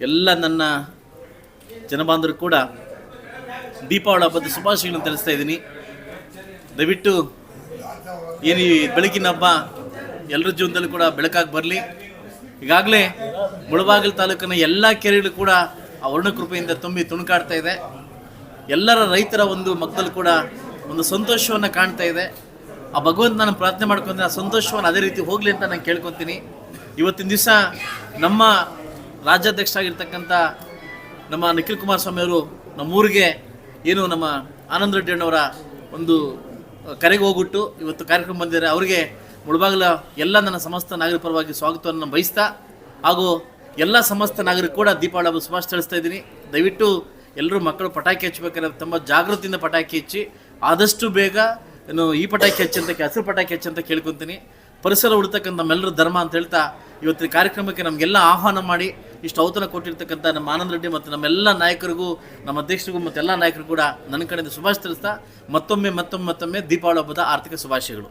ಎಲ್ಲ ನನ್ನ ಜನಬಾಂಧವರು ಕೂಡ ದೀಪಾವಳಿ ಹಬ್ಬದ ಶುಭಾಶಯಗಳನ್ನು ತಿಳಿಸ್ತಾ ಇದ್ದೀನಿ. ದಯವಿಟ್ಟು ಏನು ಈ ಬೆಳಕಿನ ಹಬ್ಬ ಎಲ್ಲರ ಜೀವನದಲ್ಲೂ ಕೂಡ ಬೆಳಕಾಗಿ ಬರಲಿ. ಈಗಾಗಲೇ ಮುಳಬಾಗಿಲು ತಾಲೂಕಿನ ಎಲ್ಲ ಕೆರೆಗಳು ಕೂಡ ಆ ವರ್ಣಕೃಪೆಯಿಂದ ತುಂಬಿ ತುಣುಕಾಡ್ತಾ ಇದೆ. ಎಲ್ಲರ ರೈತರ ಒಂದು ಮಕ್ಕಳು ಕೂಡ ಒಂದು ಸಂತೋಷವನ್ನು ಕಾಣ್ತಾ ಇದೆ. ಆ ಭಗವಂತ ನಾನು ಪ್ರಾರ್ಥನೆ ಮಾಡ್ಕೊಂಡ್ರೆ ಆ ಸಂತೋಷವನ್ನು ಅದೇ ರೀತಿ ಹೋಗಲಿ ಅಂತ ನಾನು ಕೇಳ್ಕೊತೀನಿ. ಇವತ್ತಿನ ದಿವಸ ನಮ್ಮ ರಾಜ್ಯಾಧ್ಯಕ್ಷರಾಗಿರ್ತಕ್ಕಂಥ ನಮ್ಮ ನಿಖಿಲ್ ಕುಮಾರಸ್ವಾಮಿ ಅವರು ನಮ್ಮೂರಿಗೆ ಏನು ನಮ್ಮ ಆನಂದ್ ರೆಡ್ಡಿ ಅಣ್ಣವರ ಒಂದು ಕರೆಗೆ ಹೋಗ್ಬಿಟ್ಟು ಇವತ್ತು ಕಾರ್ಯಕ್ರಮ ಬಂದಿದ್ದಾರೆ. ಅವರಿಗೆ ಮುಳಬಾಗಿಲ ಎಲ್ಲ ನನ್ನ ಸಮಸ್ತ ನಾಗರಿಕ ಪರವಾಗಿ ಸ್ವಾಗತವನ್ನು ಬಯಸ್ತಾ ಹಾಗೂ ಎಲ್ಲ ಸಮಸ್ತ ನಾಗರಿಕರು ಕೂಡ ದೀಪಾವಳಿ ಹಬ್ಬ ಶುಭಾಶಯ ತಿಳಿಸ್ತಾ ಇದ್ದೀನಿ. ದಯವಿಟ್ಟು ಎಲ್ಲರೂ ಮಕ್ಕಳು ಪಟಾಕಿ ಹಚ್ಚಬೇಕಾದ್ರೆ ತುಂಬ ಜಾಗೃತಿಯಿಂದ ಪಟಾಕಿ ಹಚ್ಚಿ, ಆದಷ್ಟು ಬೇಗ ಈ ಪಟಾಕಿ ಹಚ್ಚಂತ ಹಸಿರು ಪಟಾಕಿ ಹಚ್ಚಂತ ಕೇಳ್ಕೊತೀನಿ. ಪರಿಸರ ಉಳಿತಕ್ಕಂಥ ನಮ್ಮೆಲ್ಲರ ಧರ್ಮ ಅಂತ ಹೇಳ್ತಾ ಇವತ್ತಿನ ಕಾರ್ಯಕ್ರಮಕ್ಕೆ ನಮಗೆಲ್ಲ ಆಹ್ವಾನ ಮಾಡಿ ಇಷ್ಟು ಔತಣ ಕೊಟ್ಟಿರ್ತಕ್ಕಂಥ ನಮ್ಮ ಆನಂದ್ ರೆಡ್ಡಿ ಮತ್ತು ನಮ್ಮೆಲ್ಲ ನಾಯಕರಿಗೂ, ನಮ್ಮ ಅಧ್ಯಕ್ಷರಿಗೂ ಮತ್ತು ಎಲ್ಲ ನಾಯಕರು ಕೂಡ ನನ್ನ ಕಡೆಯಿಂದ ಶುಭಾಶಯ ತಿಳಿಸ್ತಾ ಮತ್ತೊಮ್ಮೆ ದೀಪಾವಳಿ ಹಬ್ಬದ ಆರ್ಥಿಕ ಶುಭಾಶಯಗಳು.